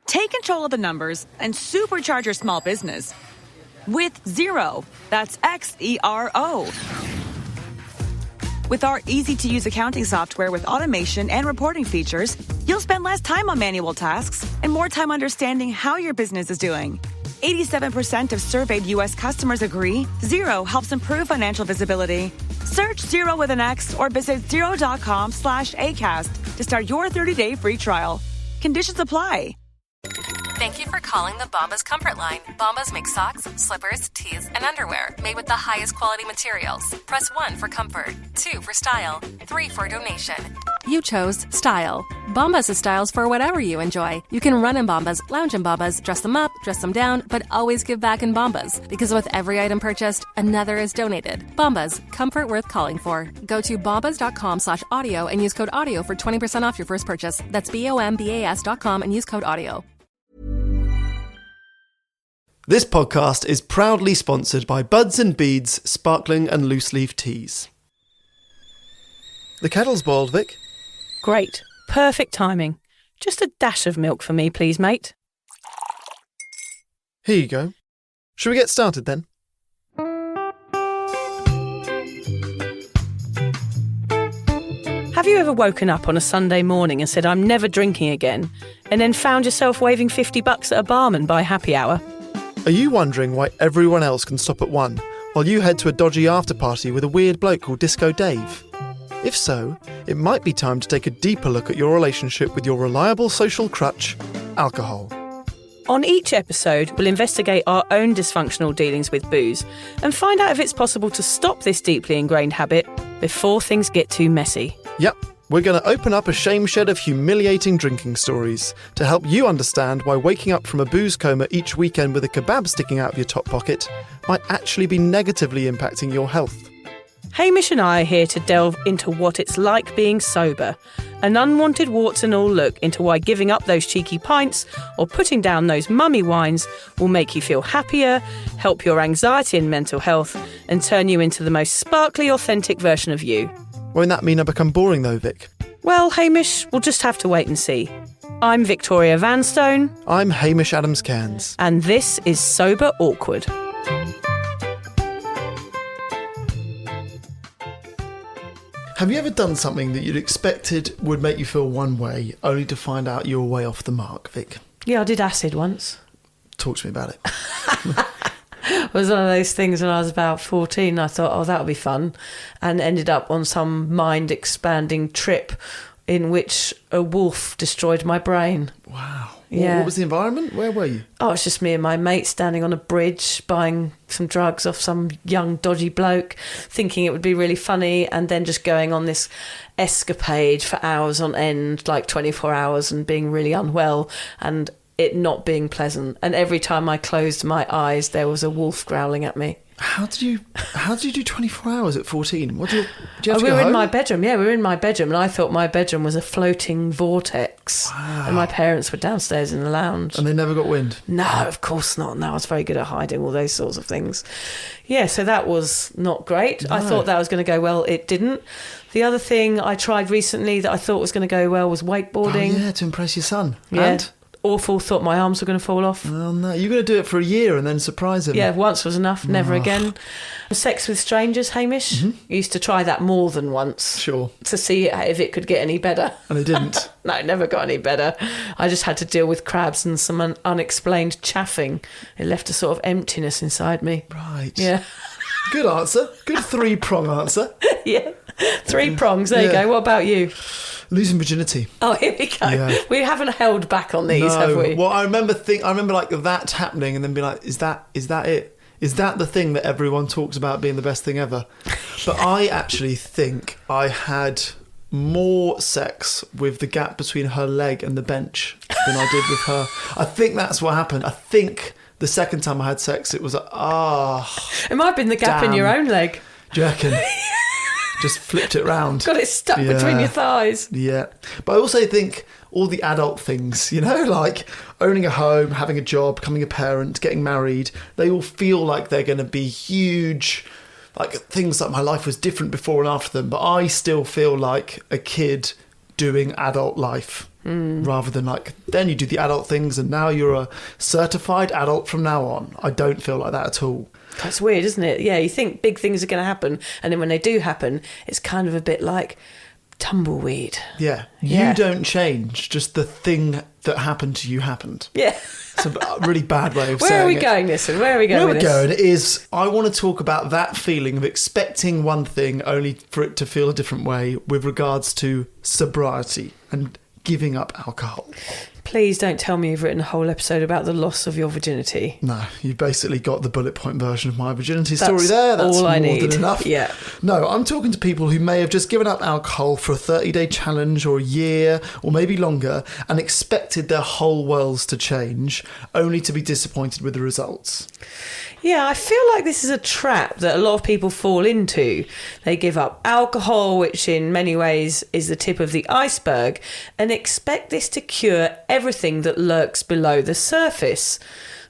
Take control of the numbers and supercharge your small business with Xero. That's Xero. With our easy-to-use accounting software with automation and reporting features, you'll spend less time on manual tasks and more time understanding how your business is doing. 87% of surveyed U.S. customers agree Xero helps improve financial visibility. Search Xero with an X or visit xero.com/ACAST to start your 30-day free trial. Conditions apply. Thank you for calling the Bombas Comfort Line. Bombas make socks, slippers, tees, and underwear made with the highest quality materials. Press 1 for comfort, 2 for style, 3 for donation. You chose style. Bombas has styles for whatever you enjoy. You can run in Bombas, lounge in Bombas, dress them up, dress them down, but always give back in Bombas. Because with every item purchased, another is donated. Bombas, comfort worth calling for. Go to bombas.com/audio and use code AUDIO for 20% off your first purchase. That's BOMBAS.com and use code AUDIO. This podcast is proudly sponsored by Buds and Beads Sparkling and Loose Leaf Teas. The kettle's boiled, Vic. Great. Perfect timing. Just a dash of milk for me, please, mate. Here you go. Shall we get started then? Have you ever woken up on a Sunday morning and said, I'm never drinking again, and then found yourself waving $50 at a barman by happy hour? Are you wondering why everyone else can stop at 1 while you head to a dodgy after-party with a weird bloke called Disco Dave? If so, it might be time to take a deeper look at your relationship with your reliable social crutch, alcohol. On each episode, we'll investigate our own dysfunctional dealings with booze and find out if it's possible to stop this deeply ingrained habit before things get too messy. Yep, we're going to open up a shame shed of humiliating drinking stories to help you understand why waking up from a booze coma each weekend with a kebab sticking out of your top pocket might actually be negatively impacting your health. Hamish and I are here to delve into what it's like being sober, an unwanted warts and all look into why giving up those cheeky pints or putting down those mummy wines will make you feel happier, help your anxiety and mental health, and turn you into the most sparkly, authentic version of you. Won't that mean I become boring though, Vic? Well, Hamish, we'll just have to wait and see. I'm Victoria Vanstone. I'm Hamish Adams-Cairns. And this is Sober Awkward. Have you ever done something that you'd expected would make you feel one way, only to find out you were way off the mark, Vic? Yeah, I did acid once. Talk to me about it. It was one of those things when I was about 14. I thought, oh, that'll be fun. And ended up on some mind-expanding trip in which a wolf destroyed my brain. Wow. Yeah. What was the environment? Where were you? Oh, it's just me and my mate standing on a bridge buying some drugs off some young dodgy bloke, thinking it would be really funny, and then just going on this escapade for hours on end, like 24 hours, and being really unwell and it not being pleasant. And every time I closed my eyes, there was a wolf growling at me. How did you do 24 hours at 14? What do you have to we go were home? in my bedroom. Yeah, we were in my bedroom, and I thought my bedroom was a floating vortex. Wow. And my parents were downstairs in the lounge. And they never got wind? No, of course not. No, I was very good at hiding all those sorts of things. Yeah, so that was not great. No. I thought that was going to go well. It didn't. The other thing I tried recently that I thought was going to go well was wakeboarding. Oh, yeah, to impress your son. Yeah. And? Awful, thought my arms were going to fall off. Oh, no. You're going to do it for a year and then surprise him. Yeah, once was enough, never Oh. again. Sex with strangers, Hamish. Mm-hmm. Used to try that more than once. Sure. To see if it could get any better. And it didn't. No, it never got any better. I just had to deal with crabs and some unexplained chaffing. It left a sort of emptiness inside me. Right. Yeah. Good answer. Good 3-prong answer. Yeah. 3 prongs. There you Yeah. go. What about you? Losing virginity. Oh, here we go. Yeah. We haven't held back on these, have we? Well, I remember like that happening and then be like, is that it? Is that the thing that everyone talks about being the best thing ever? But I actually think I had more sex with the gap between her leg and the bench than I did with her. I think that's what happened. I think the second time I had sex, it was like, It might have been the gap in damn. your own leg. Do you reckon? Just flipped it round. Got it stuck between your thighs. Yeah. But I also think all the adult things, like owning a home, having a job, becoming a parent, getting married, they all feel like they're going to be huge, like things like my life was different before and after them. But I still feel like a kid doing adult life. rather than like, then you do the adult things and now you're a certified adult from now on. I don't feel like that at all. That's weird, isn't it? Yeah, you think big things are going to happen, and then when they do happen, it's kind of a bit like tumbleweed. Yeah. Yeah. You don't change, just the thing that happened to you happened. Yeah. It's a really bad way of saying it. Where are we going, Nissan? Where are we going Where with we're this? going is, I want to talk about that feeling of expecting one thing only for it to feel a different way with regards to sobriety and giving up alcohol. Please don't tell me you've written a whole episode about the loss of your virginity. No, you basically got the bullet point version of my virginity That's story there. That's all I more need. than enough. Yeah. No, I'm talking to people who may have just given up alcohol for a 30-day challenge or a year or maybe longer and expected their whole worlds to change, only to be disappointed with the results. Yeah, I feel like this is a trap that a lot of people fall into. They give up alcohol, which in many ways is the tip of the iceberg, and expect this to cure everything that lurks below the surface,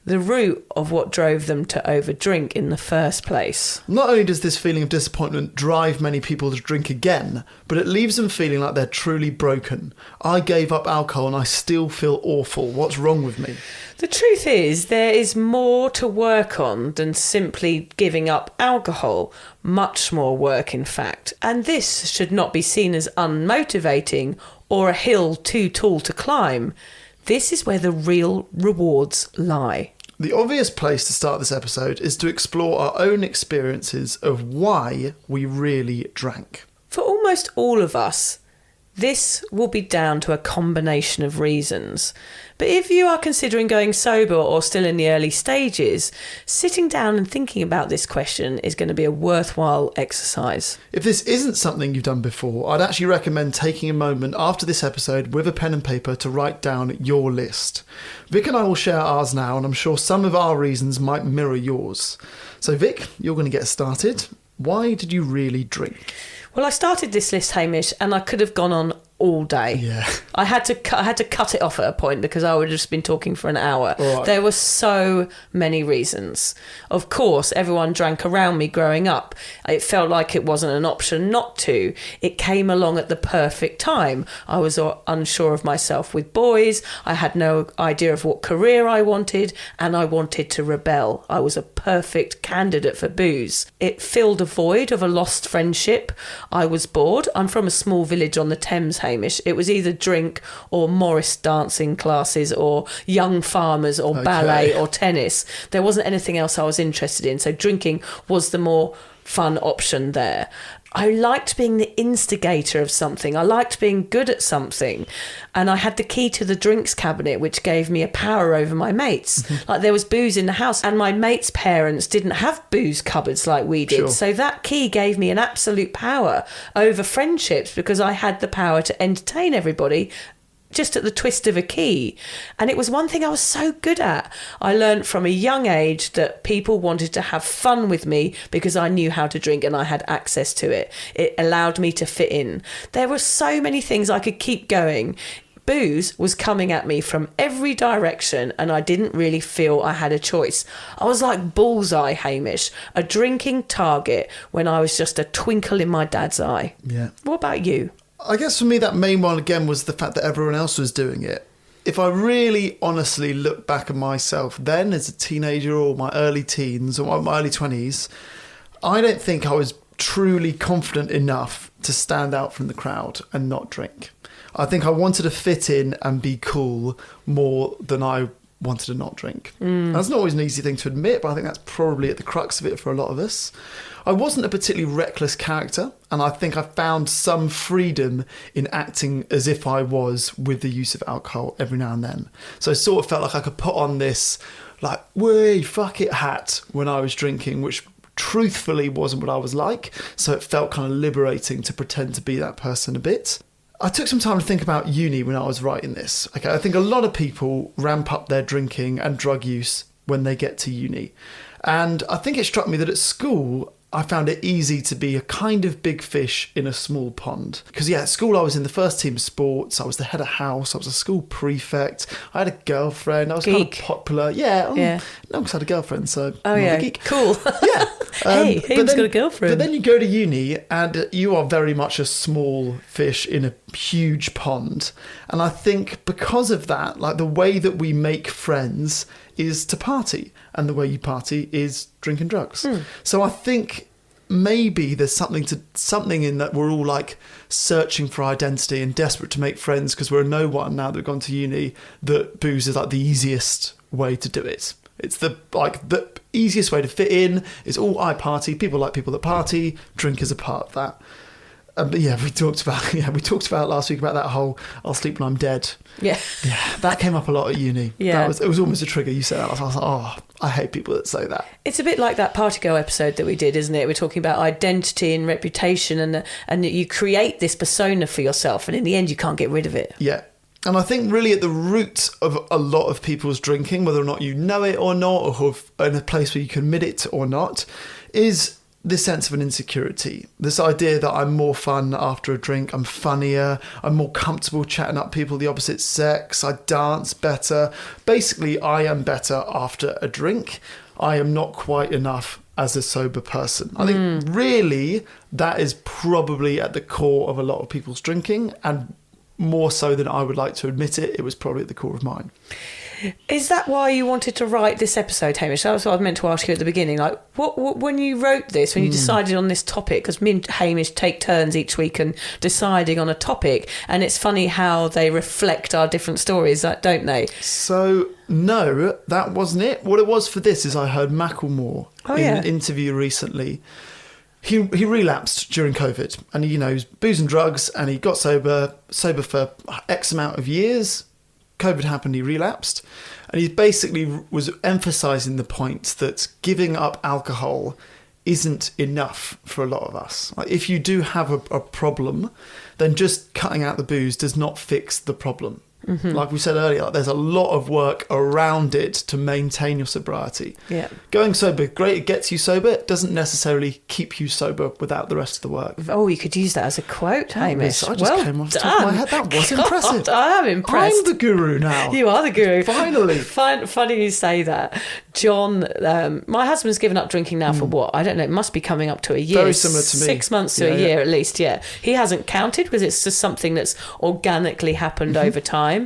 the root of what drove them to overdrink in the first place. Not only does this feeling of disappointment drive many people to drink again, but it leaves them feeling like they're truly broken. I gave up alcohol and I still feel awful. What's wrong with me? The truth is, there is more to work on than simply giving up alcohol. Much more work, in fact. And this should not be seen as unmotivating or a hill too tall to climb. This is where the real rewards lie. The obvious place to start this episode is to explore our own experiences of why we really drank. For almost all of us, this will be down to a combination of reasons. But if you are considering going sober or still in the early stages, sitting down and thinking about this question is going to be a worthwhile exercise. If this isn't something you've done before, I'd actually recommend taking a moment after this episode with a pen and paper to write down your list. Vic and I will share ours now, and I'm sure some of our reasons might mirror yours. So Vic, you're going to get started. Why did you really drink? Well, I started this list, Hamish, and I could have gone on all day. Yeah. I had to cut it off at a point because I would have just been talking for an hour. Right. There were so many reasons. Of course, everyone drank around me growing up. It felt like it wasn't an option not to. It came along at the perfect time. I was unsure of myself with boys. I had no idea of what career I wanted, and I wanted to rebel. I was a perfect candidate for booze. It filled a void of a lost friendship. I was bored. I'm from a small village on the Thames, Hamish. It was either drink or Morris dancing classes or young farmers or ballet or tennis. There wasn't anything else I was interested in, so drinking was the more fun option there. I liked being the instigator of something. I liked being good at something. And I had the key to the drinks cabinet, which gave me a power over my mates. Like there was booze in the house and my mates' parents didn't have booze cupboards like we did. Sure. So that key gave me an absolute power over friendships because I had the power to entertain everybody just at the twist of a key. And it was one thing I was so good at. I learned from a young age that people wanted to have fun with me because I knew how to drink and I had access to it. It allowed me to fit in. There were so many things I could keep going. Booze was coming at me from every direction and I didn't really feel I had a choice. I was like bullseye, Hamish, a drinking target when I was just a twinkle in my dad's eye. Yeah. What about you? I guess for me that main one again was the fact that everyone else was doing it. If I really honestly look back at myself then as a teenager or my early teens or my early 20s, I don't think I was truly confident enough to stand out from the crowd and not drink. I think I wanted to fit in and be cool more than I wanted to not drink. That's not always an easy thing to admit, but I think that's probably at the crux of it for a lot of us. I wasn't a particularly reckless character, and I think I found some freedom in acting as if I was with the use of alcohol every now and then. So I sort of felt like I could put on this, like, way fuck it hat when I was drinking, which truthfully wasn't what I was like. So it felt kind of liberating to pretend to be that person a bit. I took some time to think about uni when I was writing this. Okay, I think a lot of people ramp up their drinking and drug use when they get to uni. And I think it struck me that at school, I found it easy to be a kind of big fish in a small pond. Because at school I was in the first team of sports, I was the head of house, I was a school prefect, I had a girlfriend, I was kind of popular. No, because I had a girlfriend, so I'm not a geek. Cool. Yeah. Hey, Hame's got a girlfriend. But then you go to uni and you are very much a small fish in a huge pond. And I think because of that, like the way that we make friends is to party. And the way you party is drinking drugs. So I think maybe there's something in that we're all like searching for identity and desperate to make friends because we're no one now that we've gone to uni, that booze is like the easiest way to do it. It's the easiest way to fit in. It's I party. People like people that party. Drink is a part of that. But yeah, we talked about last week about that whole "I'll sleep when I'm dead." Yeah, that came up a lot at uni. Yeah, it was almost a trigger. You said that. I was like, oh, I hate people that say that. It's a bit like that Party Girl episode that we did, isn't it? We're talking about identity and reputation, and you create this persona for yourself, and in the end, you can't get rid of it. Yeah. And I think really at the root of a lot of people's drinking, whether or not you know it or not, or who've in a place where you can admit it or not, is this sense of an insecurity. This idea that I'm more fun after a drink, I'm funnier, I'm more comfortable chatting up people of the opposite sex, I dance better. Basically, I am better after a drink. I am not quite enough as a sober person. I think really that is probably at the core of a lot of people's drinking, and more so than I would like to admit it, it was probably at the core of mine. Is that why you wanted to write this episode, Hamish? That was what I meant to ask you at the beginning. Like, what when you wrote this, when you decided on this topic, because me and Hamish take turns each week and deciding on a topic, and it's funny how they reflect our different stories, don't they? So, no, that wasn't it. What it was for this is I heard Macklemore in an interview recently. He relapsed during COVID, and he was booze and drugs, and he got sober for X amount of years. COVID happened, he relapsed, and he basically was emphasising the point that giving up alcohol isn't enough for a lot of us. Like, if you do have a problem, then just cutting out the booze does not fix the problem. Like we said earlier, there's a lot of work around it to maintain your sobriety. Yeah. Going sober, great, it gets you sober. It doesn't necessarily keep you sober without the rest of the work. Oh, you could use that as a quote, Hamish. I just came off the top of my head. That was impressive. I am impressed. I'm the guru now. You are the guru. Finally. Funny you say that. John, my husband's given up drinking now for what? I don't know. It must be coming up to a year. Very similar to me. 6 months to a year at least, yeah. He hasn't counted because it's just something that's organically happened over time.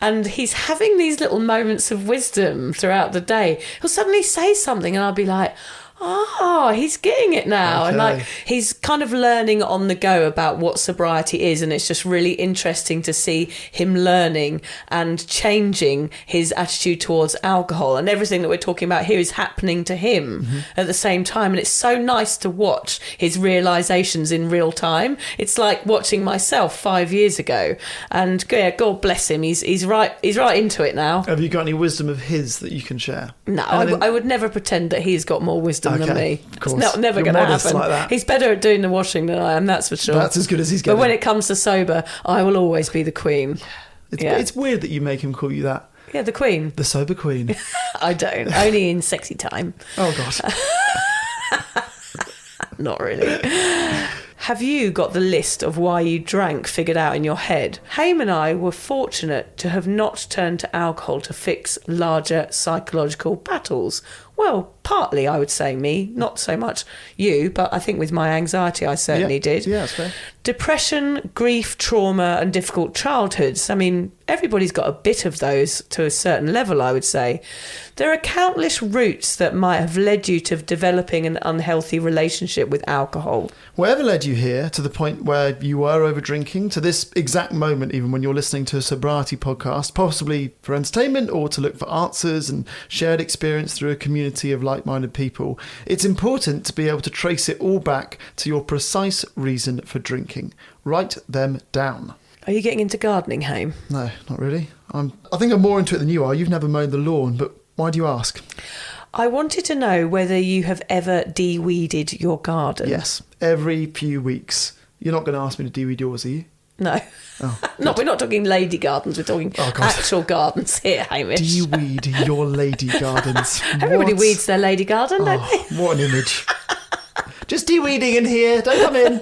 And he's having these little moments of wisdom throughout the day. He'll suddenly say something and I'll be like, oh, he's getting it now. Okay. And like he's kind of learning on the go about what sobriety is, and it's just really interesting to see him learning and changing his attitude towards alcohol, and everything that we're talking about here is happening to him at the same time. And it's so nice to watch his realizations in real time. It's like watching myself 5 years ago, and yeah, God bless him, he's right into it now. Have you got any wisdom of his that you can share? No, I would never pretend that he's got more wisdom than me. Of course. It's never You're going to modest happen. like that. He's better at doing the washing than I am, that's for sure. That's as good as he's getting. But when it comes to sober, I will always be the queen. It's weird that you make him call you that. Yeah, the queen. The sober queen. I don't. Only in sexy time. Oh, God. Not really. Have you got the list of why you drank figured out in your head? Hame and I were fortunate to have not turned to alcohol to fix larger psychological battles. Well, partly, I would say me, not so much you, but I think with my anxiety, I certainly did. Yeah, that's fair. Depression, grief, trauma, and difficult childhoods. I mean, everybody's got a bit of those to a certain level, I would say. There are countless routes that might have led you to developing an unhealthy relationship with alcohol. Whatever led you here, to the point where you were over drinking, to this exact moment, even when you're listening to a sobriety podcast, possibly for entertainment or to look for answers and shared experience through a community of like-minded people, it's important to be able to trace it all back to your precise reason for drinking. Write them down. Are you getting into gardening, Hame? No, not really. I think I'm more into it than you are. You've never mowed the lawn, but why do you ask? I wanted to know whether you have ever de-weeded your garden. Yes, every few weeks. You're not going to ask me to de-weed yours, are you? No. Oh, no, we're not talking lady gardens, we're talking actual gardens here, Hamish. De-weed your lady gardens. Everybody weeds their lady garden, don't they? What an image. Just de-weeding in here, don't come in.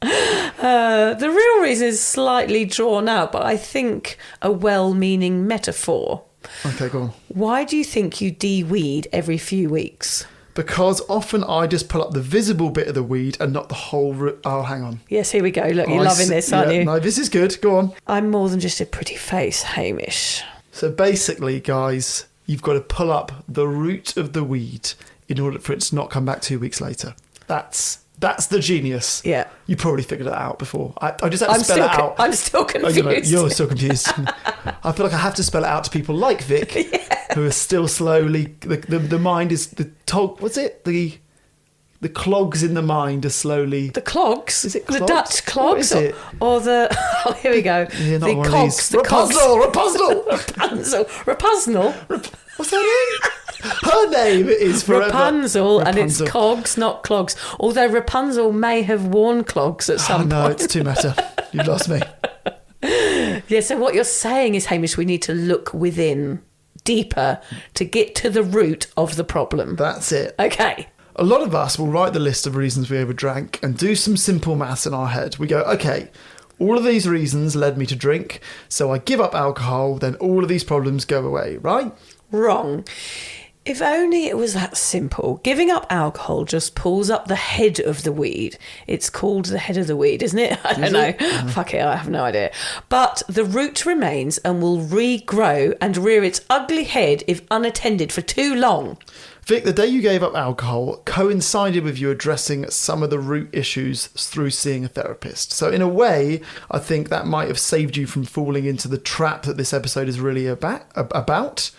The real reason is slightly drawn out, but I think a well-meaning metaphor. Okay, go on. Why do you think you de-weed every few weeks? Because often I just pull up the visible bit of the weed and not the whole root. Oh, hang on. Yes, here we go. Look, you're loving this, aren't you? No, this is good. Go on. I'm more than just a pretty face, Hamish. So basically, guys, you've got to pull up the root of the weed in order for it to not come back 2 weeks later. That's the genius. Yeah. You probably figured it out before. I just have to spell it out. I'm still confused. You're still confused. I feel like I have to spell it out to people like Vic, who are still slowly. The mind is what's it? The clogs in the mind are slowly. The clogs? Is it clogs? The Dutch clogs? What is it? Or the. Oh, here we go. Yeah, not the one cogs. of these. The Rapunzel! Rapunzel. What's her name? Her name is forever. Rapunzel, and it's cogs, not clogs. Although Rapunzel may have worn clogs at some point. No, it's too meta. You've lost me. Yeah, so what you're saying is, Hamish, we need to look within deeper to get to the root of the problem. That's it. Okay. A lot of us will write the list of reasons we overdrank and do some simple maths in our head. We go, okay, all of these reasons led me to drink, so I give up alcohol, then all of these problems go away, right? Wrong. If only it was that simple. Giving up alcohol just pulls up the head of the weed. It's called the head of the weed, isn't it? I don't know. Fuck it, I have no idea. But the root remains and will regrow and rear its ugly head if unattended for too long. Vic, the day you gave up alcohol coincided with you addressing some of the root issues through seeing a therapist. So in a way, I think that might have saved you from falling into the trap that this episode is really about.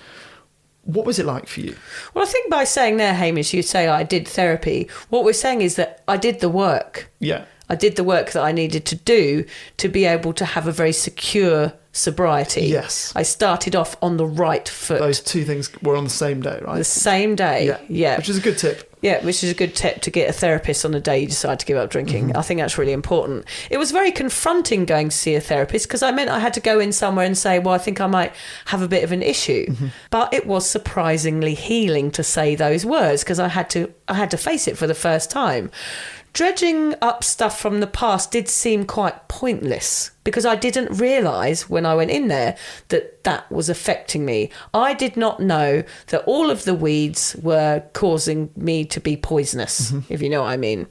What was it like for you? Well, I think by saying there, Hamish, you say I did therapy. What we're saying is that I did the work. Yeah. I did the work that I needed to do to be able to have a very secure sobriety. Yes. I started off on the right foot. Those two things were on the same day, right? The same day. Yeah. Which is a good tip. Yeah, which is a good tip to get a therapist on the day you decide to give up drinking. Mm-hmm. I think that's really important. It was very confronting going to see a therapist because I meant I had to go in somewhere and say, well, I think I might have a bit of an issue. Mm-hmm. But it was surprisingly healing to say those words because I had to face it for the first time. Dredging up stuff from the past did seem quite pointless because I didn't realise when I went in there that was affecting me. I did not know that all of the weeds were causing me to be poisonous, if you know what I mean.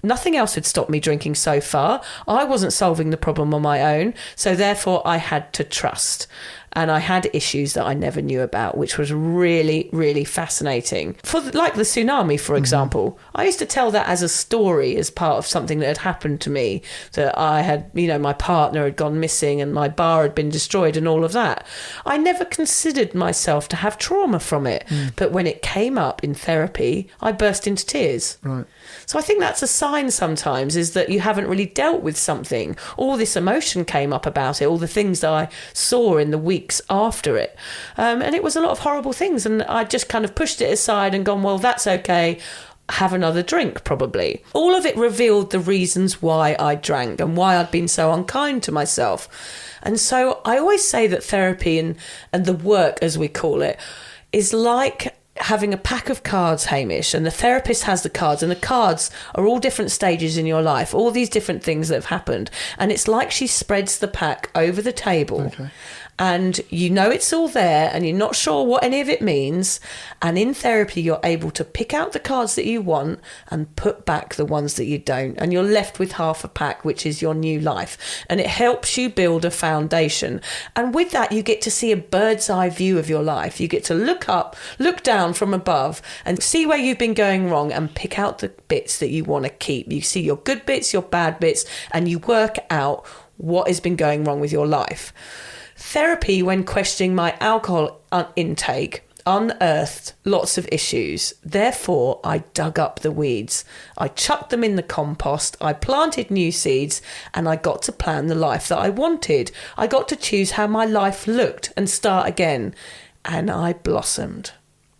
Nothing else had stopped me drinking so far. I wasn't solving the problem on my own, so therefore I had to trust. And I had issues that I never knew about, which was really, really fascinating. Like the tsunami, for example. I used to tell that as a story, as part of something that had happened to me, that I had, my partner had gone missing and my bar had been destroyed and all of that. I never considered myself to have trauma from it. But when it came up in therapy, I burst into tears. Right. So I think that's a sign sometimes, is that you haven't really dealt with something. All this emotion came up about it, all the things that I saw in the weeks after it. And it was a lot of horrible things. And I just kind of pushed it aside and gone, well, that's okay. Have another drink, probably. All of it revealed the reasons why I drank and why I'd been so unkind to myself. And so I always say that therapy and the work, as we call it, is like having a pack of cards, Hamish, and the therapist has the cards, and the cards are all different stages in your life, all these different things that have happened, and it's like she spreads the pack over the table. Okay. And it's all there and you're not sure what any of it means, and in therapy you're able to pick out the cards that you want and put back the ones that you don't, and you're left with half a pack, which is your new life, and it helps you build a foundation. And with that you get to see a bird's eye view of your life. You get to look up, look down from above and see where you've been going wrong and pick out the bits that you want to keep. You see your good bits, your bad bits, and you work out what has been going wrong with your life. Therapy, when questioning my alcohol intake, unearthed lots of issues. Therefore, I dug up the weeds. I chucked them in the compost. I planted new seeds, and I got to plan the life that I wanted. I got to choose how my life looked and start again. And I blossomed.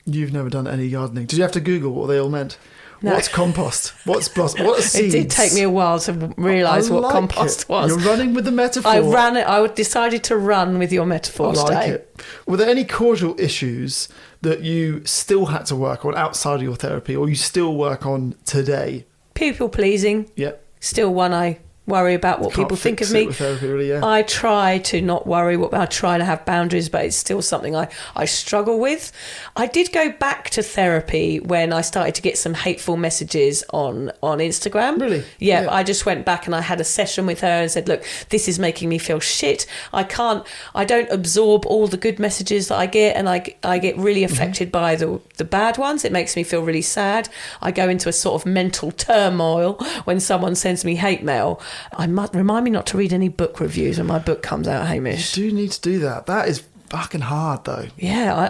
You've never done any gardening. Did you have to Google what they all meant? No. What's compost? What's blossom? What are seeds? It did take me a while to realise what compost was. You're running with the metaphor. I decided to run with your metaphor I like today. it. Were there any causal issues that you still had to work on outside of your therapy, or you still work on today? People pleasing. Yep. Still one I worry about what Can't people think of fix me. it with therapy, really, yeah. I try to not worry. I try to have boundaries, but it's still something I struggle with. I did go back to therapy when I started to get some hateful messages on Instagram. Really? Yeah, I just went back and I had a session with her and said, look, this is making me feel shit. I don't absorb all the good messages that I get, and I get really affected by the bad ones. It makes me feel really sad. I go into a sort of mental turmoil when someone sends me hate mail. Remind me not to read any book reviews when my book comes out, Hamish. You do need to do that. That is fucking hard, though. Yeah,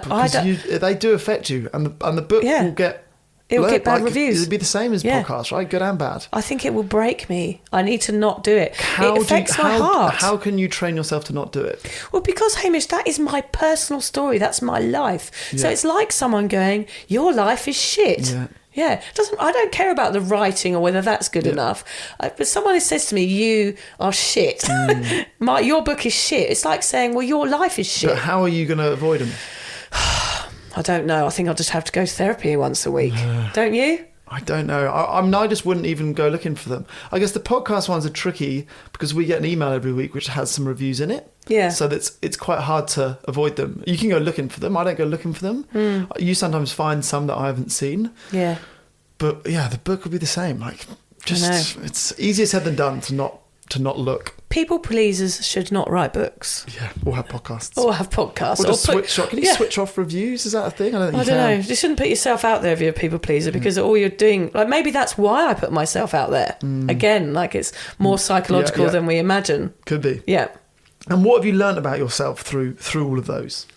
they do affect you, and the book will get... It'll get bad reviews. It'd be the same as podcasts, right? Good and bad. I think it will break me. I need to not do it. It affects my heart. How can you train yourself to not do it? Well, because, Hamish, that is my personal story. That's my life. Yeah. So it's like someone going, your life is shit. Yeah. Yeah, I don't care about the writing or whether that's good enough. But someone says to me, "You are shit. Your book is shit." It's like saying, "Well, your life is shit." But how are you going to avoid them? I don't know. I think I'll just have to go to therapy once a week. Don't you? I don't know. I just wouldn't even go looking for them. I guess the podcast ones are tricky because we get an email every week which has some reviews in it. Yeah. So it's quite hard to avoid them. You can go looking for them. I don't go looking for them. You sometimes find some that I haven't seen. Yeah. But yeah, the book would be the same. It's easier said than done to not look. People pleasers should not write books. Yeah, or have podcasts. Or have podcasts. Or just switch off. Can you switch off reviews? Is that a thing? I don't know. You shouldn't put yourself out there if you're a people pleaser, because all you're doing, like, maybe that's why I put myself out there. Again, like, it's more psychological than we imagine. Could be. Yeah. And what have you learnt about yourself through all of those?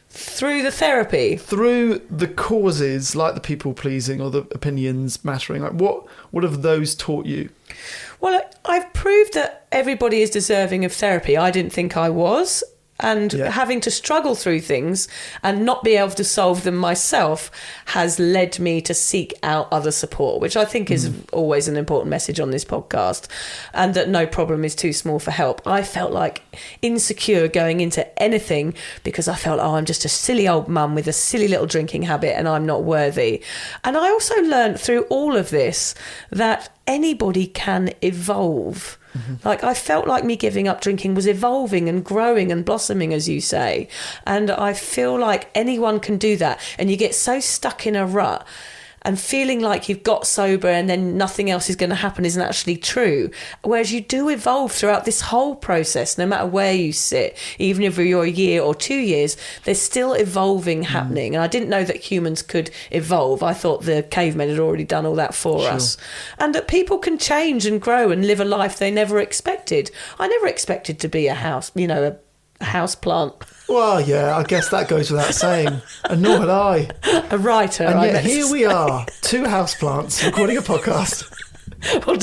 Through the therapy? Through the causes, like the people pleasing or the opinions mattering. Like, what have those taught you? Well, I've proved that everybody is deserving of therapy. I didn't think I was. And having to struggle through things and not be able to solve them myself has led me to seek out other support, which I think is always an important message on this podcast, and that no problem is too small for help. I felt like insecure going into anything because I felt, I'm just a silly old mum with a silly little drinking habit and I'm not worthy. And I also learned through all of this that anybody can evolve. Like, I felt like me giving up drinking was evolving and growing and blossoming, as you say. And I feel like anyone can do that. And you get so stuck in a rut and feeling like you've got sober and then nothing else is going to happen isn't actually true. Whereas you do evolve throughout this whole process, no matter where you sit. Even if you're a year or 2 years, there's still evolving happening. And I didn't know that humans could evolve. I thought the cavemen had already done all that for us. And that people can change and grow and live a life they never expected. I never expected to be a house plant. Well, yeah, I guess that goes without saying. And nor had I. A writer. And yet here we are, two houseplants recording a podcast. We'll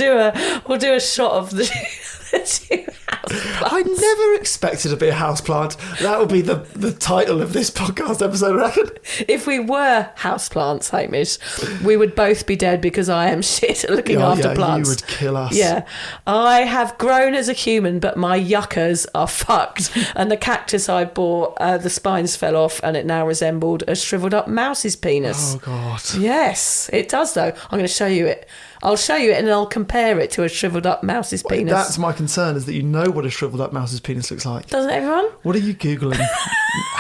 do a shot of the two houseplants. I never expected to be a houseplant. That would be the title of this podcast episode, I reckon. If we were houseplants, Hamish, we would both be dead because I am shit at looking after plants. You would kill us. Yeah. I have grown as a human, but my yuccas are fucked. And the cactus I bought, the spines fell off and it now resembled a shriveled up mouse's penis. Oh, God. Yes, it does, though. I'm going to show you it. I'll show you it and I'll compare it to a shriveled up mouse's penis. That's my concern, is that you know what a shriveled up mouse's penis looks like. Doesn't everyone? What are you Googling?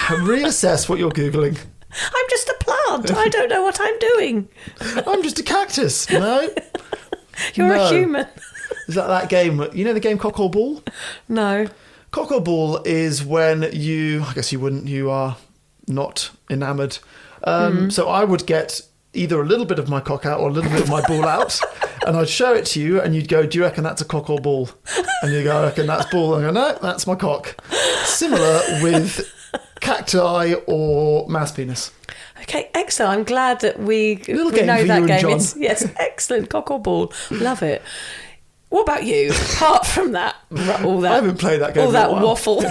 Reassess what you're Googling. I'm just a plant. I don't know what I'm doing. I'm just a cactus. No. You're a human. Is that game? You know the game Cock or Ball? No. Cock or Ball is when you are not enamoured. So I would get either a little bit of my cock out or a little bit of my ball out, and I'd show it to you and you'd go, do you reckon that's a cock or ball? And you go, I reckon that's ball. And I go, no, that's my cock. Similar with cacti or mouse penis. Okay, excellent. I'm glad that we Little we game know for that you game. and John. Yes, excellent. Cock or ball. Love it. What about you? Apart from that, all that I haven't played that game all in a that while. waffle.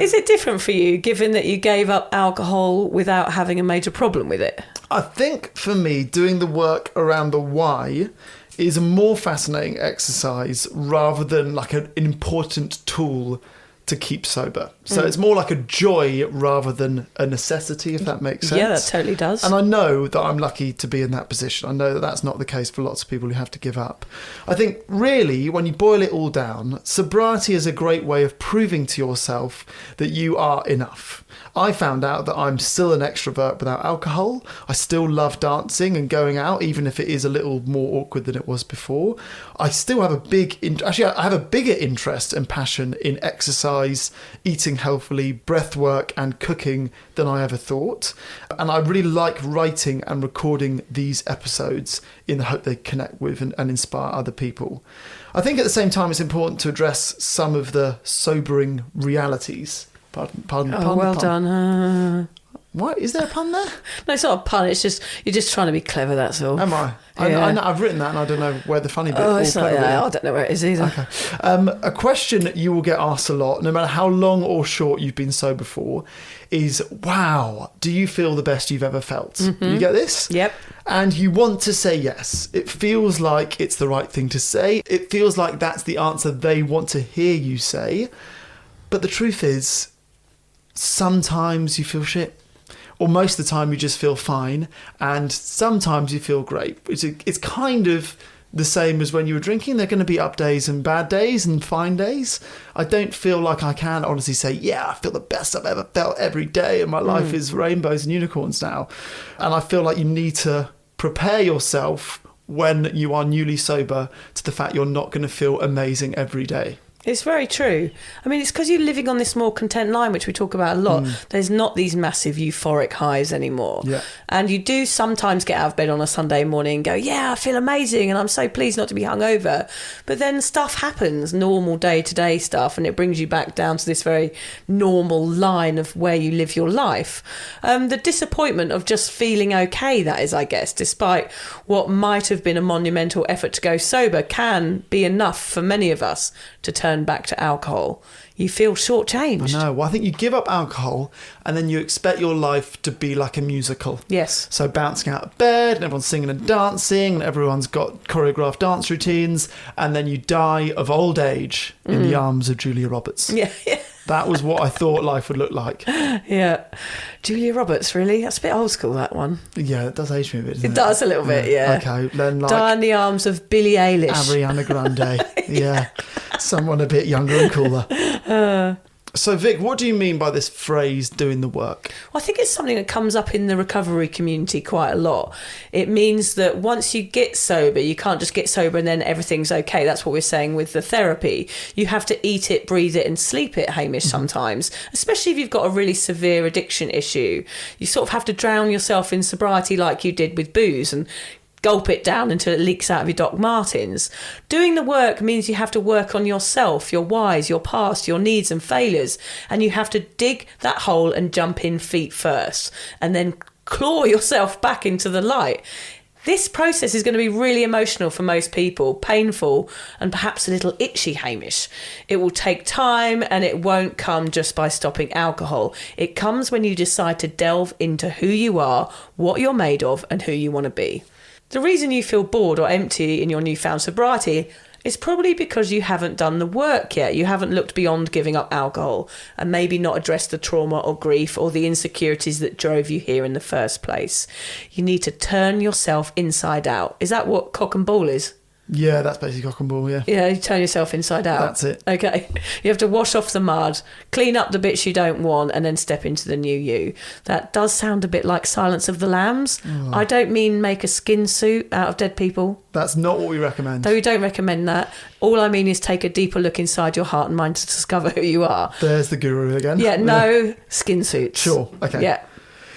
Is it different for you, given that you gave up alcohol without having a major problem with it? I think for me, doing the work around the why is a more fascinating exercise rather than like an important tool to keep sober. So it's more like a joy rather than a necessity, if that makes sense. Yeah, that totally does. And I know that I'm lucky to be in that position. I know that that's not the case for lots of people who have to give up. I think really, when you boil it all down, sobriety is a great way of proving to yourself that you are enough. I found out that I'm still an extrovert without alcohol. I still love dancing and going out, even if it is a little more awkward than it was before. I still have I have a bigger interest and passion in exercise, eating healthily, breath work and cooking than I ever thought. And I really like writing and recording these episodes in the hope they connect with and inspire other people. I think at the same time it's important to address some of the sobering realities. Pardon. Well done. What? Is there a pun there? No, it's not a pun. It's just, you're just trying to be clever, that's all. Am I? Yeah. I know, I've written that and I don't know where the funny bit It's not, I don't know where it is either. Okay. A question you will get asked a lot, no matter how long or short you've been sober for, is, wow, do you feel the best you've ever felt? Mm-hmm. You get this? Yep. And you want to say yes. It feels like it's the right thing to say. It feels like that's the answer they want to hear you say. But the truth is, sometimes you feel shit. Or most of the time you just feel fine, and sometimes you feel great. It's kind of the same as when you were drinking. There are going to be up days and bad days and fine days. I don't feel like I can honestly say, yeah, I feel the best I've ever felt every day and my life is rainbows and unicorns now. And I feel like you need to prepare yourself when you are newly sober to the fact you're not going to feel amazing every day. It's very true. I mean, it's because you're living on this more content line, which we talk about a lot. There's not these massive euphoric highs anymore. Yeah. And you do sometimes get out of bed on a Sunday morning and go, yeah, I feel amazing and I'm so pleased not to be hungover. But then stuff happens, normal day-to-day stuff, and it brings you back down to this very normal line of where you live your life. The disappointment of just feeling okay, that is, I guess, despite what might have been a monumental effort to go sober, can be enough for many of us to turn back to alcohol. You feel shortchanged. I know. Well, I think you give up alcohol and then you expect your life to be like a musical. Yes. So bouncing out of bed and everyone's singing and dancing and everyone's got choreographed dance routines, and then you die of old age in the arms of Julia Roberts. Yeah. That was what I thought life would look like. Yeah. Julia Roberts, really? That's a bit old school, that one. Yeah, it does age me a bit, doesn't it? It does a little bit, yeah. Okay, then like Die in the arms of Billie Eilish. Ariana Grande. Yeah. Someone a bit younger and cooler. So, Vic, what do you mean by this phrase, doing the work? Well, I think it's something that comes up in the recovery community quite a lot. It means that once you get sober, you can't just get sober and then everything's okay. That's what we're saying with the therapy. You have to eat it, breathe it and sleep it, Hamish, sometimes, especially if you've got a really severe addiction issue. You sort of have to drown yourself in sobriety like you did with booze and gulp it down until it leaks out of your Doc Martens. Doing the work means you have to work on yourself, your whys, your past, your needs and failures, and you have to dig that hole and jump in feet first and then claw yourself back into the light. This process is going to be really emotional for most people, painful and perhaps a little itchy, Hamish. It will take time and it won't come just by stopping alcohol. It comes when you decide to delve into who you are, what you're made of and who you want to be. The reason you feel bored or empty in your newfound sobriety is probably because you haven't done the work yet. You haven't looked beyond giving up alcohol and maybe not addressed the trauma or grief or the insecurities that drove you here in the first place. You need to turn yourself inside out. Is that what cock and ball is? Yeah, that's basically cock and ball, yeah. Yeah, you turn yourself inside out. That's it. Okay. You have to wash off the mud, clean up the bits you don't want, and then step into the new you. That does sound a bit like Silence of the Lambs. Oh. I don't mean make a skin suit out of dead people. That's not what we recommend. Though we don't recommend that. All I mean is take a deeper look inside your heart and mind to discover who you are. There's the guru again. Yeah, no skin suits. Sure, okay. Yeah.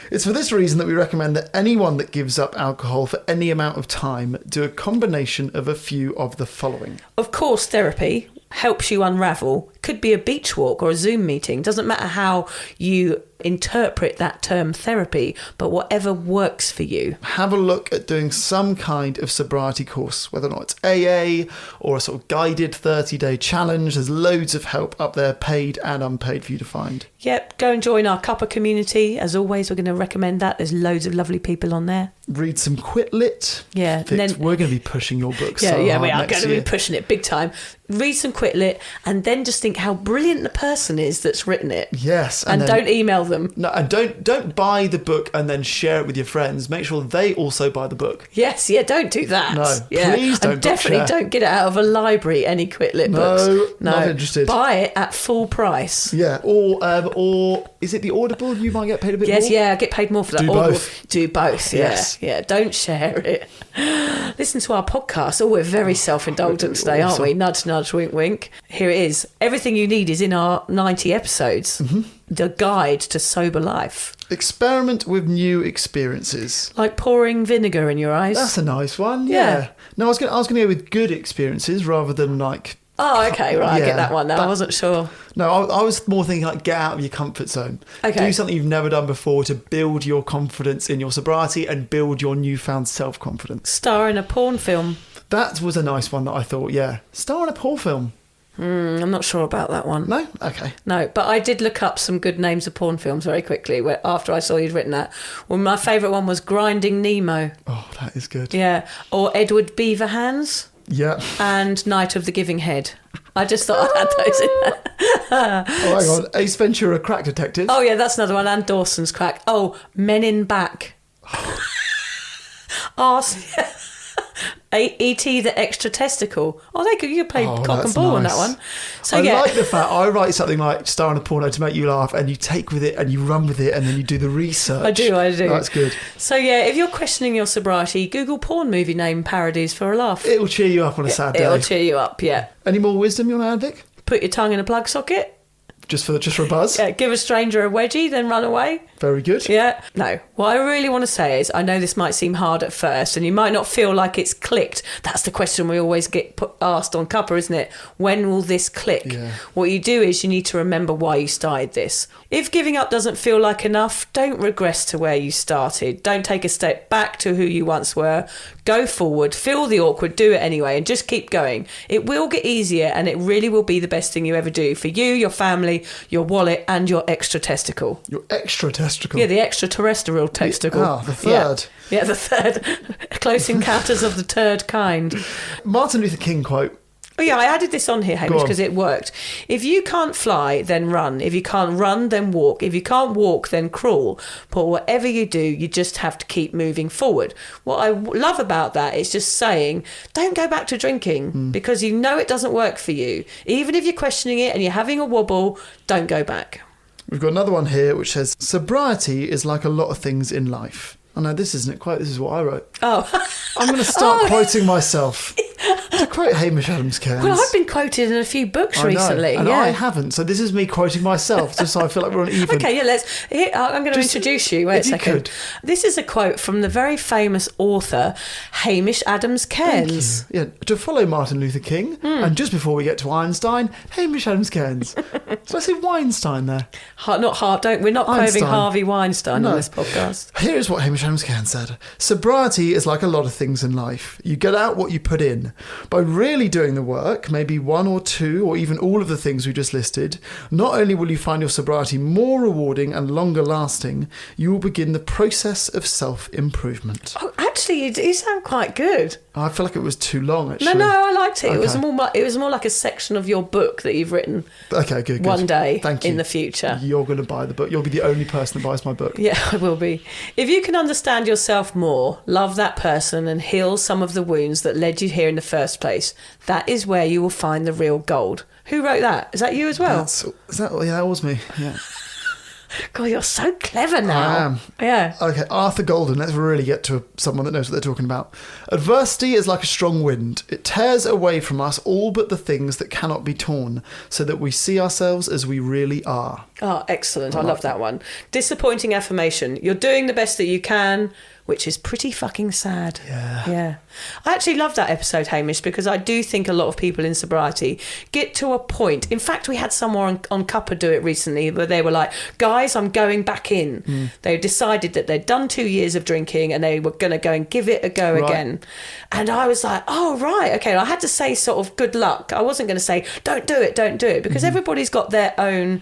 It's for this reason that we recommend that anyone that gives up alcohol for any amount of time do a combination of a few of the following. Of course, therapy helps you unravel. Could be a beach walk or a Zoom meeting. Doesn't matter how you interpret that term therapy, but whatever works for you. Have a look at doing some kind of sobriety course, whether or not it's AA or a sort of guided 30-day challenge. There's loads of help up there, paid and unpaid, for you to find. Yep, go and join our cuppa community. As always, we're going to recommend that. There's loads of lovely people on there. Read some Quit Lit. Yeah. Vic, and then, we're going to be pushing your book yeah, so yeah, hard we are next going to year. be pushing it big time. Read some Quit Lit and then just think think how brilliant the person is that's written it. Yes. And don't email them. No, and don't buy the book and then share it with your friends. Make sure they also buy the book. Yes, yeah, don't do that. No, yeah. please don't. And definitely don't get it out of a library, any Quit Lit books. No, not interested. Buy it at full price. Yeah, or is it the Audible? You might get paid a bit more. Yes, yeah, I get paid more for that. Do both. Do both, yeah. Yes. Yeah, don't share it. Listen to our podcast. Oh, we're very self-indulgent today, aren't we? Nudge, nudge, wink, wink. Here it is. Everything you need is in our 90 episodes. Mm-hmm. The guide to sober life. Experiment with new experiences. Like pouring vinegar in your eyes. That's a nice one. Yeah. No, I was gonna go with good experiences rather than like. Oh, okay, right. Yeah, I get that one now. I wasn't sure. No, I was more thinking like get out of your comfort zone. Okay. Do something you've never done before to build your confidence in your sobriety and build your newfound self-confidence. Star in a porn film. That was a nice one that I thought, yeah. Star in a porn film. I'm not sure about that one. No? Okay. No, but I did look up some good names of porn films very quickly after I saw you'd written that. Well, my favourite one was Grinding Nemo. Oh, that is good. Yeah. Or Edward Beaverhands. Yeah. And Night of the Giving Head. I just thought I had those in there. Oh, hang on. Ace Ventura, Crack Detective. Oh, yeah, that's another one. And Dawson's Crack. Oh, Men in Back. E.T. the Extra Testicle. Oh, you play cock and ball on that one. So I yeah. like the fact I write something like star in a porno to make you laugh, and you take with it and you run with it, and then you do the research. I do. That's good. So yeah, if you're questioning your sobriety, Google porn movie name parodies for a laugh. It will cheer you up on a sad day. It'll cheer you up, yeah. Any more wisdom you want to add, Vic? Put your tongue in a plug socket. Just for a buzz? Yeah, give a stranger a wedgie, then run away. Very good. Yeah. No, what I really want to say is, I know this might seem hard at first and you might not feel like it's clicked. That's the question we always get asked on Cuppa, isn't it? When will this click? Yeah. What you do is you need to remember why you started this. If giving up doesn't feel like enough, don't regress to where you started. Don't take a step back to who you once were. Go forward, feel the awkward, do it anyway, and just keep going. It will get easier and it really will be the best thing you ever do for you, your family, your wallet, and your extra testicle. Your extra testicle? Yeah, the extraterrestrial testicle. Ah, the third. Yeah, the third. Close Encounters of the Third Kind. Martin Luther King quote. Oh yeah, I added this on here, Hamish, because it worked. If you can't fly, then run. If you can't run, then walk. If you can't walk, then crawl. But whatever you do, you just have to keep moving forward. What I love about that is just saying, don't go back to drinking because you know it doesn't work for you. Even if you're questioning it and you're having a wobble, don't go back. We've got another one here which says, sobriety is like a lot of things in life. Oh no, this isn't it quite. This is what I wrote. Oh. I'm going to start quoting myself. To quote Hamish Adams Cairns. Well, I've been quoted in a few books recently. And yeah. I haven't. So this is me quoting myself, just so I feel like we're on even. Okay, yeah, I'm going to introduce you. Wait a second. Could. This is a quote from the very famous author, Hamish Adams Cairns. Yeah, to follow Martin Luther King, and just before we get to Einstein, Hamish Adams Cairns. So I say Weinstein there. We're not quoting Harvey Weinstein on this podcast. Here is what Hamish Adams Cairns said. Sobriety is like a lot of things in life. You get out what you put in. By really doing the work, maybe one or two or even all of the things we just listed, not only will you find your sobriety more rewarding and longer lasting, you will begin the process of self-improvement. Oh, actually, you sound quite good. I feel like it was too long, actually. No, I liked it. Okay. It was more like a section of your book that you've written. Okay, good. One day. Thank you. In the future. You're going to buy the book. You'll be the only person that buys my book. Yeah, I will be. If you can understand yourself more, love that person and heal some of the wounds that led you here in the first place, that is where you will find the real gold. Who wrote that? Is that you as well? That was me. Yeah. God, you're so clever now. I am. Yeah. Okay, Arthur Golden. Let's really get to someone that knows what they're talking about. Adversity is like a strong wind. It tears away from us all but the things that cannot be torn, so that we see ourselves as we really are. Oh, excellent. I love that one. Disappointing affirmation. You're doing the best that you can, which is pretty fucking sad. Yeah. I actually love that episode, Hamish, because I do think a lot of people in sobriety get to a point. In fact, we had someone on Cuppa do it recently where they were like, guys, I'm going back in. They decided that they'd done 2 years of drinking and they were going to go and give it a go again. And I was like, oh, right. Okay. I had to say sort of good luck. I wasn't going to say, don't do it, because everybody's got their own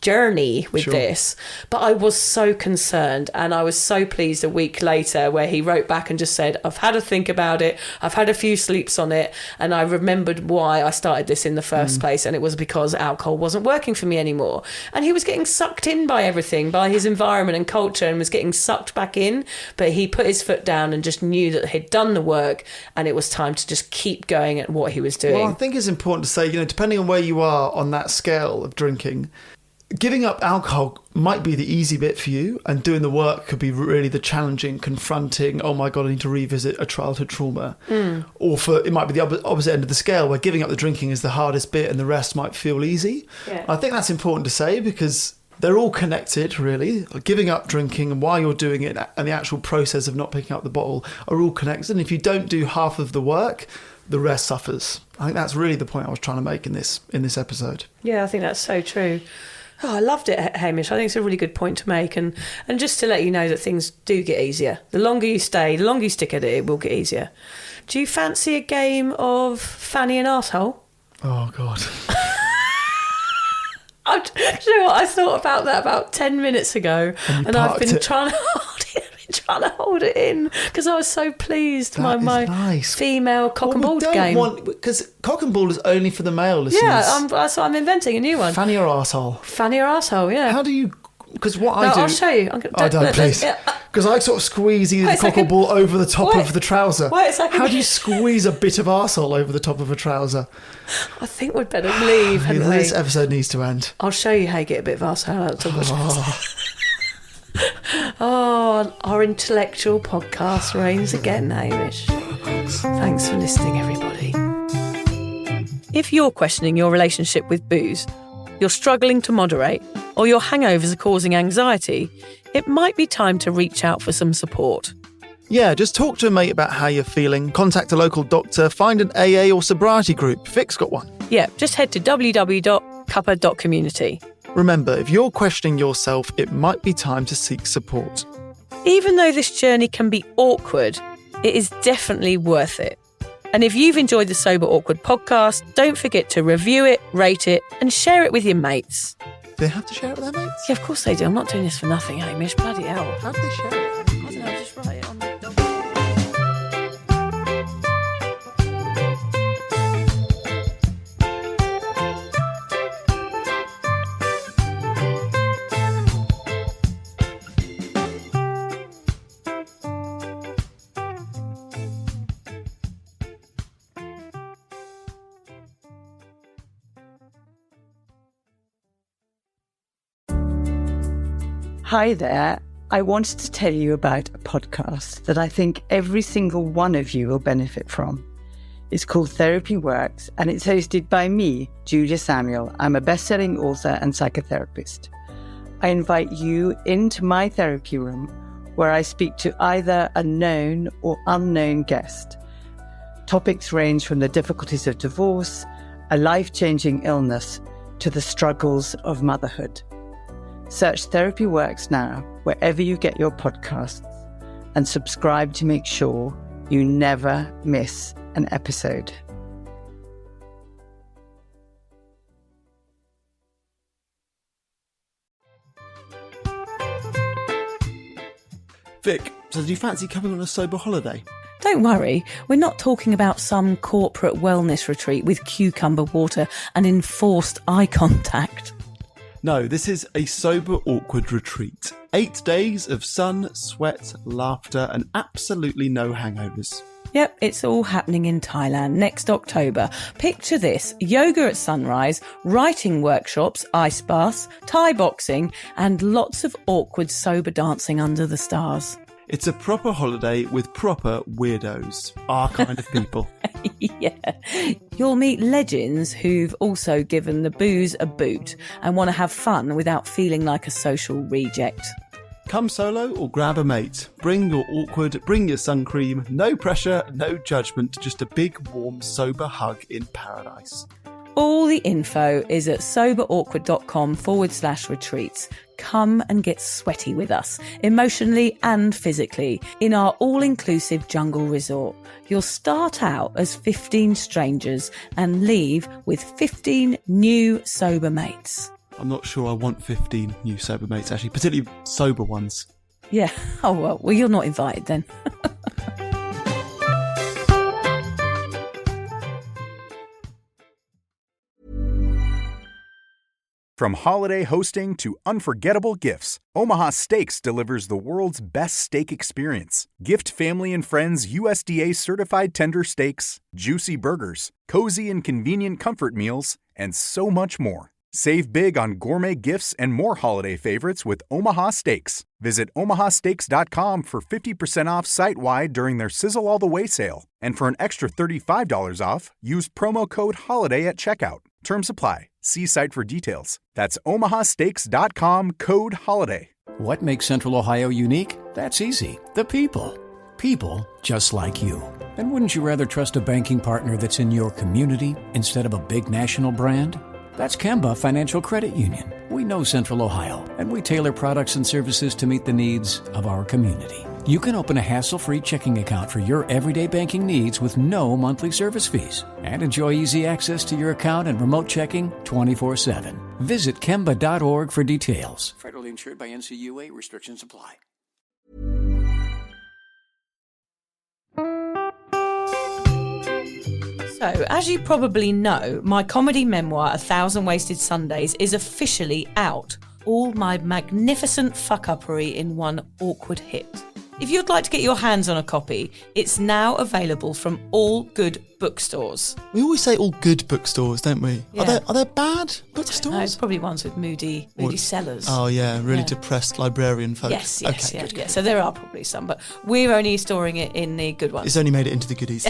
journey with Sure. this, but I was so concerned, and I was so pleased a week later where he wrote back and just said, I've had a think about it, I've had a few sleeps on it, and I remembered why I started this in the first place, and it was because alcohol wasn't working for me anymore. And he was getting sucked in by everything, by his environment and culture, and was getting sucked back in, but he put his foot down and just knew that he'd done the work and it was time to just keep going at what he was doing. Well, I think it's important to say, depending on where you are on that scale of drinking, giving up alcohol might be the easy bit for you, and doing the work could be really the challenging, confronting, oh my God, I need to revisit a childhood trauma. Or it might be the opposite end of the scale, where giving up the drinking is the hardest bit and the rest might feel easy. Yeah. I think that's important to say, because they're all connected, really. Giving up drinking and why you're doing it and the actual process of not picking up the bottle are all connected. And if you don't do half of the work, the rest suffers. I think that's really the point I was trying to make in this episode. Yeah, I think that's so true. Oh, I loved it, Hamish. I think it's a really good point to make. And just to let you know that things do get easier. The longer you stay, the longer you stick at it, it will get easier. Do you fancy a game of Fanny and Arsehole? Oh, God. Do you know what? I thought about that about 10 minutes ago. And I've been trying to hold it in because I was so pleased. My nice. Female cock and ball game. Because cock and ball is only for the male listeners. Yeah, that's why I'm inventing a new one. Fanny or arsehole? Fanny or arsehole, yeah. How do you... Because what I do... I'll show you. Don't, please. Because I sort of squeeze the cock and ball over the top of the trouser. Wait a second. How do you squeeze a bit of arsehole over the top of a trouser? I think we'd better leave, hadn't we? This episode needs to end. I'll show you how you get a bit of arsehole out of the trouser. Oh, our intellectual podcast reigns again, Hamish. Thanks for listening, everybody. If you're questioning your relationship with booze, you're struggling to moderate, or your hangovers are causing anxiety, it might be time to reach out for some support. Yeah, just talk to a mate about how you're feeling, contact a local doctor, find an AA or sobriety group. Vic's got one. Yeah, just head to www.cuppa.community. Remember, if you're questioning yourself, it might be time to seek support. Even though this journey can be awkward, it is definitely worth it. And if you've enjoyed the Sober Awkward podcast, don't forget to review it, rate it, and share it with your mates. Do they have to share it with their mates? Yeah, of course they do. I'm not doing this for nothing, Hamish. Bloody hell. How do they share it? I don't know, just write it on the document. Hi there. I wanted to tell you about a podcast that I think every single one of you will benefit from. It's called Therapy Works, and it's hosted by me, Julia Samuel. I'm a best-selling author and psychotherapist. I invite you into my therapy room where I speak to either a known or unknown guest. Topics range from the difficulties of divorce, a life-changing illness, to the struggles of motherhood. Search Therapy Works now, wherever you get your podcasts, and subscribe to make sure you never miss an episode. Vic, so do you fancy coming on a sober holiday? Don't worry, we're not talking about some corporate wellness retreat with cucumber water and enforced eye contact. No, this is a sober awkward retreat. 8 days of sun, sweat, laughter, and absolutely no hangovers. Yep, it's all happening in Thailand next October. Picture this: yoga at sunrise, writing workshops, ice baths, Thai boxing, and lots of awkward sober dancing under the stars. It's a proper holiday with proper weirdos. Our kind of people. Yeah. You'll meet legends who've also given the booze a boot and want to have fun without feeling like a social reject. Come solo or grab a mate. Bring your awkward, bring your sun cream. No pressure, no judgment, just a big, warm, sober hug in paradise. All the info is at soberawkward.com/retreats. Come and get sweaty with us, emotionally and physically, in our all-inclusive jungle resort. You'll start out as 15 strangers and leave with 15 new sober mates. I'm not sure I want 15 new sober mates, actually, particularly sober ones. Yeah. Oh, well, you're not invited then. From holiday hosting to unforgettable gifts, Omaha Steaks delivers the world's best steak experience. Gift family and friends USDA-certified tender steaks, juicy burgers, cozy and convenient comfort meals, and so much more. Save big on gourmet gifts and more holiday favorites with Omaha Steaks. Visit omahasteaks.com for 50% off site-wide during their Sizzle All the Way sale. And for an extra $35 off, use promo code HOLIDAY at checkout. Terms apply. See site for details. That's omahasteaks.com, code HOLIDAY. What makes Central Ohio unique? That's easy. The people. People just like you. And wouldn't you rather trust a banking partner that's in your community instead of a big national brand? That's Kemba Financial Credit Union. We know Central Ohio, and we tailor products and services to meet the needs of our community. You can open a hassle-free checking account for your everyday banking needs with no monthly service fees. And enjoy easy access to your account and remote checking 24/7. Visit Kemba.org for details. Federally insured by NCUA. Restrictions apply. So, as you probably know, my comedy memoir, 1,000 Wasted Sundays, is officially out. All my magnificent fuck-uppery in one awkward hit. If you'd like to get your hands on a copy, it's now available from all good bookstores. We always say all good bookstores, don't we? Yeah. Are there bad No, bookstores? probably ones with moody sellers. Oh, yeah, really Yeah. depressed librarian folk. Yes, Okay, yeah. So there are probably some, but we're only storing it in the good ones. It's only made it into the goodies.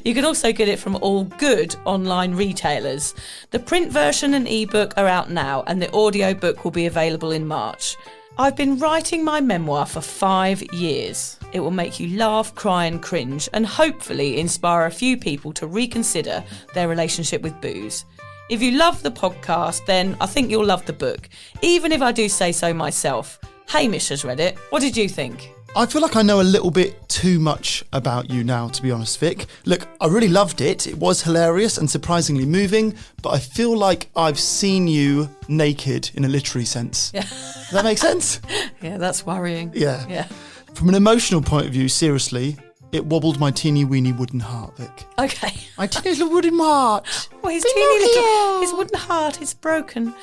You can also get it from all good online retailers. The print version and ebook are out now, and the audiobook will be available in March. I've been writing my memoir for 5 years. It will make you laugh, cry and cringe, and hopefully inspire a few people to reconsider their relationship with booze. If you love the podcast, then I think you'll love the book, even if I do say so myself. Hamish has read it. What did you think? I feel like I know a little bit too much about you now, to be honest, Vic. Look, I really loved it. It was hilarious and surprisingly moving, but I feel like I've seen you naked in a literary sense. Yeah. Does that make sense? Yeah, that's worrying. Yeah. From an emotional point of view, seriously, it wobbled my teeny weeny wooden heart, Vic. Okay. My teeny little wooden heart. Well, his wooden heart is broken.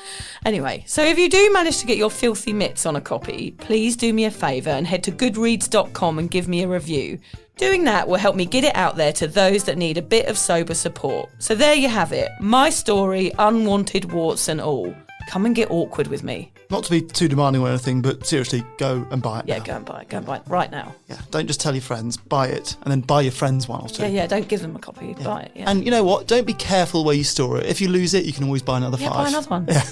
Anyway, so if you do manage to get your filthy mitts on a copy, please do me a favour and head to goodreads.com and give me a review. Doing that will help me get it out there to those that need a bit of sober support. So there you have it. My story, unwanted warts and all. Come and get awkward with me. Not to be too demanding or anything, but seriously, go and buy it Yeah, now. go and buy it. Go and buy it right now. Yeah, don't just tell your friends, buy it, and then buy your friends one or two. Yeah, don't give them a copy. Buy it, yeah. And you know what? Don't be careful where you store it. If you lose it, you can always buy another 5. Buy another one. Yeah.